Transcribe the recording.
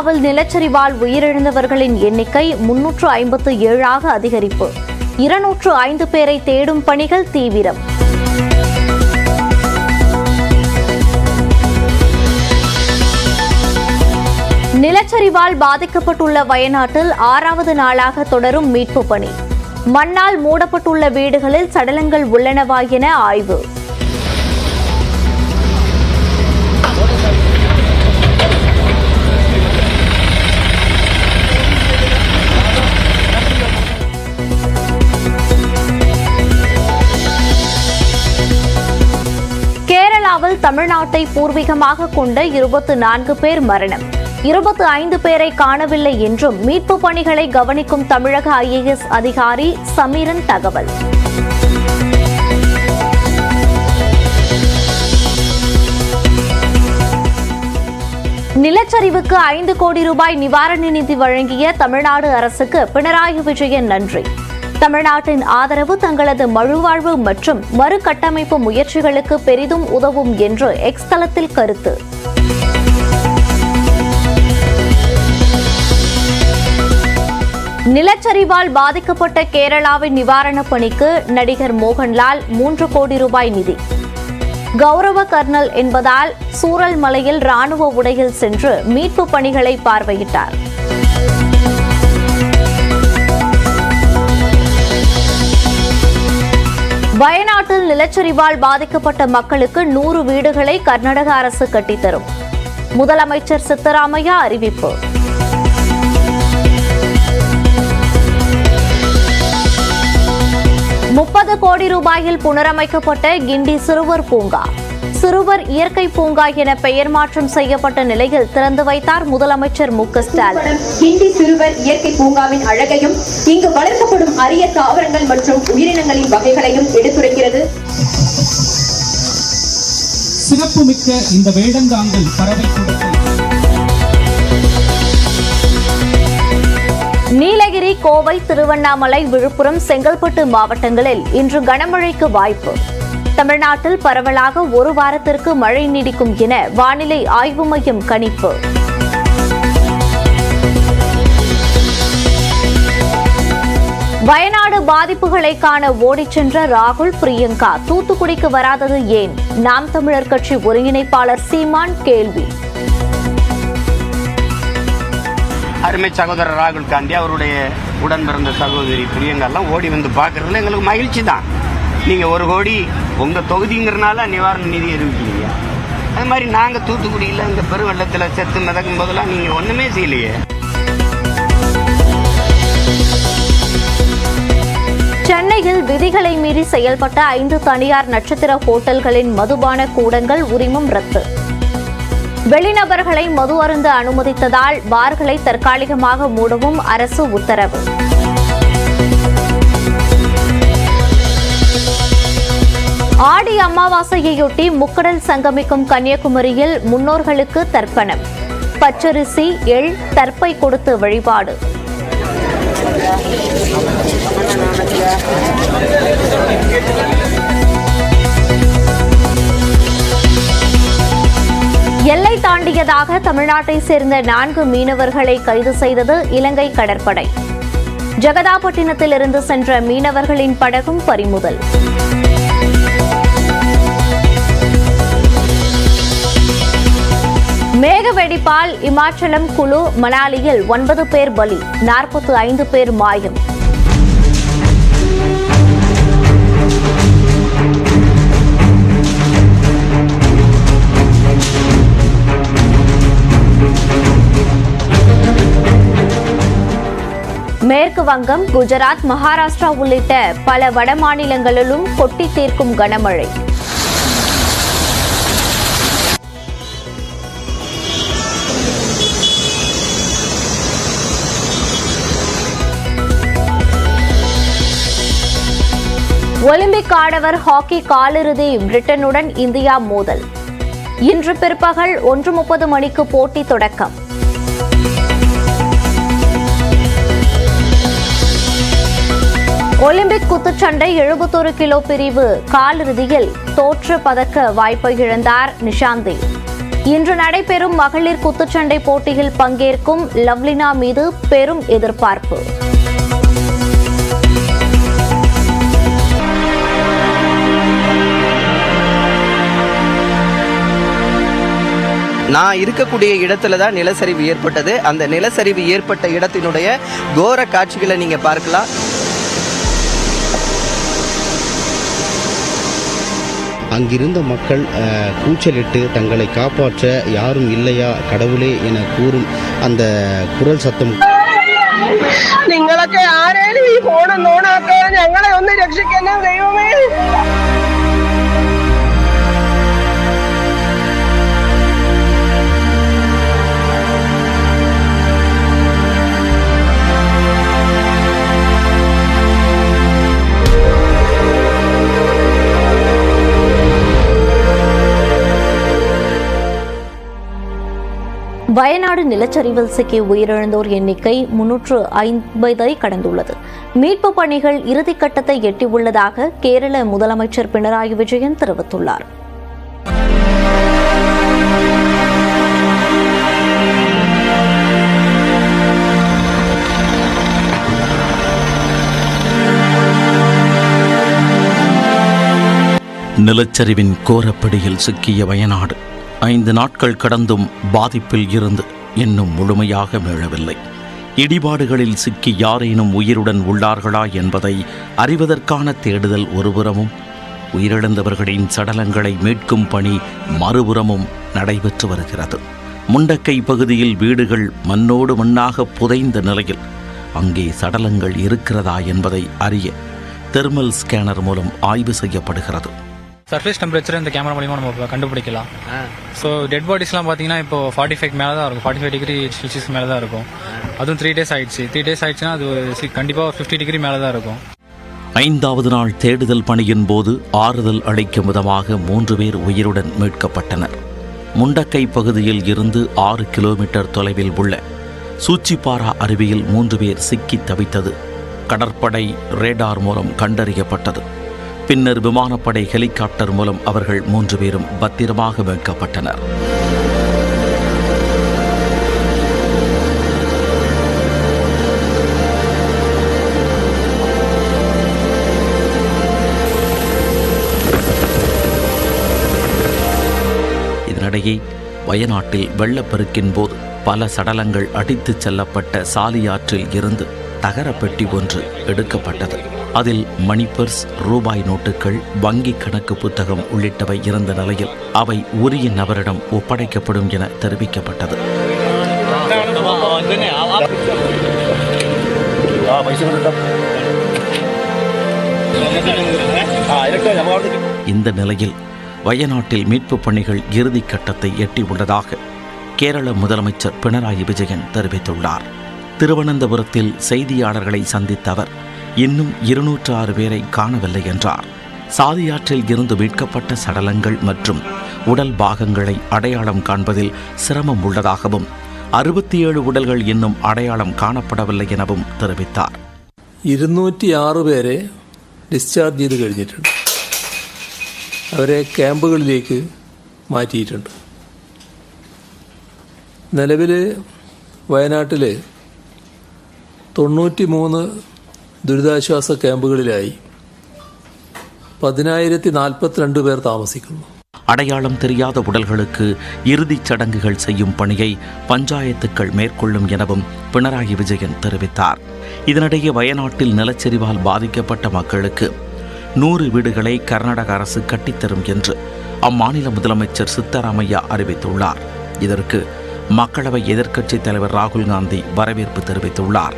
கேரளாவில் நிலச்சரிவால் உயிரிழந்தவர்களின் எண்ணிக்கை 357 அதிகரிப்பு. 205 பேரை தேடும் பணிகள் தீவிரம். நிலச்சரிவால் பாதிக்கப்பட்டுள்ள வயநாட்டில் 6வது நாளாக தொடரும் மீட்பு பணி. மண்ணால் மூடப்பட்டுள்ள வீடுகளில் சடலங்கள் உள்ளனவா என ஆய்வு. கேரளாவில் தமிழ்நாட்டை பூர்வீகமாக கொண்ட 24 பேர் மரணம். 25 பேரை காணவில்லை என்றும் மீட்பு பணிகளை கவனிக்கும் தமிழக IAS அதிகாரி சமீரன் தகவல். நிலச்சரிவுக்கு 5 கோடி ரூபாய் நிவாரண நிதி வழங்கிய தமிழ்நாடு அரசுக்கு பினராயி விஜயன் நன்றி. தமிழ்நாட்டின் ஆதரவு தங்களது மறுவாழ்வு மற்றும் மறுகட்டமைப்பு முயற்சிகளுக்கு பெரிதும் உதவும் என்று எக்ஸ் தளத்தில் கருத்து. நிலச்சரிவால் பாதிக்கப்பட்ட கேரளாவின் நிவாரணப் பணிக்கு நடிகர் மோகன்லால் 3 கோடி ரூபாய் நிதி. கௌரவ கர்னல் என்பதால் சூரல் மலையில் ராணுவ உடையில் சென்று மீட்பு பணிகளை பார்வையிட்டார். வயநாட்டில் நிலச்சரிவால் பாதிக்கப்பட்ட மக்களுக்கு 100 வீடுகளை கர்நாடக அரசு கட்டித்தரும். முதலமைச்சர் சித்தராமையா அறிவிப்பு. ₹30 கோடி ரூபாயில் புனரமைக்கப்பட்ட கிண்டி சிறுவர் பூங்கா. சிறுவர் இயற்கை பூங்கா என பெயர் மாற்றம் செய்யப்பட்ட நிலையில் திறந்து வைத்தார் முதலமைச்சர் மு.க. ஸ்டாலின். கிண்டி சிறுவர் இயற்கை பூங்காவின் அழகையும் இங்கு வளர்க்கப்படும் அரிய தாவரங்கள் மற்றும் உயிரினங்களின் வகைகளையும் எடுத்துரைக்கிறது. சிறப்புமிக்க இந்த வேடந்தாங்கல் பறவை கூடத்தில் நீலகிரி, கோவை, திருவண்ணாமலை, விழுப்புரம், செங்கல்பட்டு மாவட்டங்களில் இன்று கனமழைக்கு வாய்ப்பு. தமிழ்நாட்டில் பரவலாக 1 வாரத்திற்கு மழை நீடிக்கும் என வானிலை ஆய்வு மையம் கணிப்பு. வயநாடு பாதிப்புகளை காண ஓடிச் சென்ற ராகுல், பிரியங்கா தூத்துக்குடிக்கு வராதது ஏன்? நாம் தமிழர் கட்சி ஒருங்கிணைப்பாளர் சீமான் கேள்வி. அருமை சகோதரர் ராகுல் காந்தி, அவருடைய உடன் பிறந்த சகோதரி பிரியங்கா எல்லாம் ஓடி வந்து பார்க்கறதுல எங்களுக்கு மகிழ்ச்சி தான். நீங்கள் 1 கோடி உங்கள் தொகுதிங்கிறனால நிவாரண நிதி அறிவிக்கிறீங்க. அது மாதிரி நாங்கள் தூத்துக்குடியில் இந்த பெருவெள்ளத்தில் செத்து மிதக்கும் போதெல்லாம் நீங்கள் ஒன்றுமே செய்யலையே. சென்னையில் விதிகளை மீறி செயல்பட்ட 5 தனியார் நட்சத்திர ஹோட்டல்களின் மதுபான கூடங்கள் உரிமம் ரத்து. வெளிநபர்களை மது அருந்த அனுமதித்ததால் பார்களை தற்காலிகமாக மூடவும் அரசு உத்தரவு. ஆடி அமாவாசையையொட்டி முக்கடல் சங்கமிக்கும் கன்னியாகுமரியில் முன்னோர்களுக்கு தர்ப்பணம். பச்சரிசி, எள், தர்ப்பை கொடுத்து வழிபாடு. எல்லை தாண்டியதாக தமிழ்நாட்டை சேர்ந்த 4 மீனவர்களை கைது செய்தது இலங்கை கடற்படை. ஜெகதாப்பட்டினத்திலிருந்து சென்ற மீனவர்களின் படகும் பறிமுதல். மேக வெடிப்பால் இமாச்சலம், குலு, மணாலியில் 9 பேர் பலி, 45 பேர் மாயம். மேற்கு வங்கம், குஜராத், மகாராஷ்டிரா உள்ளிட்ட பல வட மாநிலங்களிலும் கொட்டி தீர்க்கும் கனமழை. ஒலிம்பிக் ஆடவர் ஹாக்கி காலிறுதி பிரிட்டனுடன் இந்தியா மோதல். இன்று பிற்பகல் 1:30 மணிக்கு போட்டி தொடக்கம். ஒலிம்பிக் குத்துச்சண்டை 71 கிலோ பிரிவு காலிறுதியில் தோற்று பதக்க வாய்ப்பை இழந்தார் நிஷாந்த். இன்று நடைபெறும் மகளிர் குத்துச்சண்டை போட்டியில் பங்கேற்கும் லவ்லினா மீது பெரும் எதிர்பார்ப்பு. நான் இருக்கக்கூடிய இடத்துல தான் நிலச்சரிவு ஏற்பட்டது. அந்த நிலச்சரிவு ஏற்பட்ட இடத்தினுடைய கோர காட்சிகளை நீங்க பார்க்கலாம். அங்கிருந்த மக்கள் கூச்சலிட்டு தங்களை காப்பாற்ற யாரும் இல்லையா கடவுளே என கூறும் அந்த குரல் சத்தம். നിങ്ങളൊക്കെ ആരേലും ഈ ഫോൺ ഓണാക്കുക, ഞങ്ങളെ ഒന്ന് രക്ഷിക്കണം ദൈവമേ. வயநாடு நிலச்சரிவில் சிக்கி உயிரிழந்தோர் எண்ணிக்கை 350 கடந்துள்ளது. மீட்பு பணிகள் இறுதிக்கட்டத்தை எட்டியுள்ளதாக கேரள முதலமைச்சர் பினராயி விஜயன் தெரிவித்துள்ளார். நிலச்சரிவின் கோரப்பிடியில் சிக்கிய வயநாடு 5 நாட்கள் கடந்தும் பாதிப்பில் இருந்து இன்னும் முழுமையாக மீளவில்லை. இடிபாடுகளில் சிக்கி யாரேனும் உயிருடன் உள்ளார்களா என்பதை அறிவதற்கான தேடுதல் ஒருபுறமும், உயிரிழந்தவர்களின் சடலங்களை மீட்கும் பணி மறுபுறமும் நடைபெற்று வருகிறது. முண்டக்கை பகுதியில் வீடுகள் மண்ணோடு மண்ணாக புதைந்த நிலையில் அங்கே சடலங்கள் இருக்கிறதா என்பதை அறிய தெர்மல் ஸ்கேனர் மூலம் ஆய்வு செய்யப்படுகிறது. சர்ஃபேஸ் டெம்பரேச்சர் இந்த கேமரா மூலிமா நம்ம கண்டுபிடிக்கலாம். ஸோ டெட் பாடிஸ்லாம் பார்த்தீங்கன்னா இப்போ 45 மேலே தான் இருக்கும், 45 டிகிரி செல்சியஸ் மேலே தான் இருக்கும். அதுவும் 3 days ஆயிடுச்சு. 3 days ஆயிடுச்சுன்னா அது கண்டிப்பாக 50 டிகிரி மேலே தான் இருக்கும். 5வது நாள் தேடுதல் பணியின் போது ஆறுதல் அளிக்கும் விதமாக 3 பேர் உயிருடன் மீட்கப்பட்டனர். முண்டக்கை பகுதியில் இருந்து 6 கிலோமீட்டர் தொலைவில் உள்ள சூச்சிப்பாரா அருவியில் 3 பேர் சிக்கி தவித்தது கடற்படை ரேடார் மூலம் கண்டறியப்பட்டது. பின்னர் விமானப்படை ஹெலிகாப்டர் மூலம் அவர்கள் 3 பேரும் பத்திரமாக மீட்கப்பட்டனர். இதனிடையே வயநாட்டில் வெள்ளப்பெருக்கின் போது பல சடலங்கள் அடித்துச் செல்லப்பட்ட சாலியாற்றில் இருந்து தகரப்பெட்டி ஒன்று எடுக்கப்பட்டது. அதில் மணிபர்ஸ், ரூபாய் நோட்டுகள், வங்கி கணக்கு புத்தகம் உள்ளிட்டவை இருந்த நிலையில் அவை உரிய நபரிடம் ஒப்படைக்கப்படும் என தெரிவிக்கப்பட்டது. இந்த நிலையில் வயநாட்டில் மீட்பு பணிகள் இறுதி கட்டத்தை எட்டியுள்ளதாக கேரள முதலமைச்சர் பினராயி விஜயன் தெரிவித்துள்ளார். திருவனந்தபுரத்தில் செய்தியாளர்களை சந்தித்த அவர் இன்னும் 206 பேரை காணவில்லை என்றார். சாதியாற்றில் இருந்து மீட்கப்பட்ட சடலங்கள் மற்றும் உடல் பாகங்களை அடையாளம் காண்பதில் சிரமம் உள்ளதாகவும் 67 உடல்கள் இன்னும் அடையாளம் காணப்படவில்லை எனவும் தெரிவித்தார். 206 പേരെ ഡിസ്ചാർജ് ചെയ്ത് കഴിഞ്ഞിട്ടുണ്ട്. അവരെ ക്യാമ്പുകളിലേക്ക് മാറ്റിയിട്ടുണ്ട്. നിലവിൽ വയനാട്ടിൽ 93 ദുരിതാശ്വാസ ക്യാമ്പുകളിലായി 10,042 പേർ താമസിക്കുന്നു. அடையாளம் தெரியாத உடல்களுக்கு இறுதிச் சடங்குகள் செய்யும் பணியை பஞ்சாயத்துக்கள் மேற்கொள்ளும் எனவும் பினராயி விஜயன் தெரிவித்தார். இதனிடையே வயநாட்டில் நிலச்சரிவால் பாதிக்கப்பட்ட மக்களுக்கு 100 வீடுகளை கர்நாடக அரசு கட்டித்தரும் என்று அம்மாநில முதலமைச்சர் சித்தராமையா அறிவித்துள்ளார். இதற்கு மக்களவை எதிர்க்கட்சித் தலைவர் ராகுல் காந்தி வரவேற்பு தெரிவித்துள்ளார்.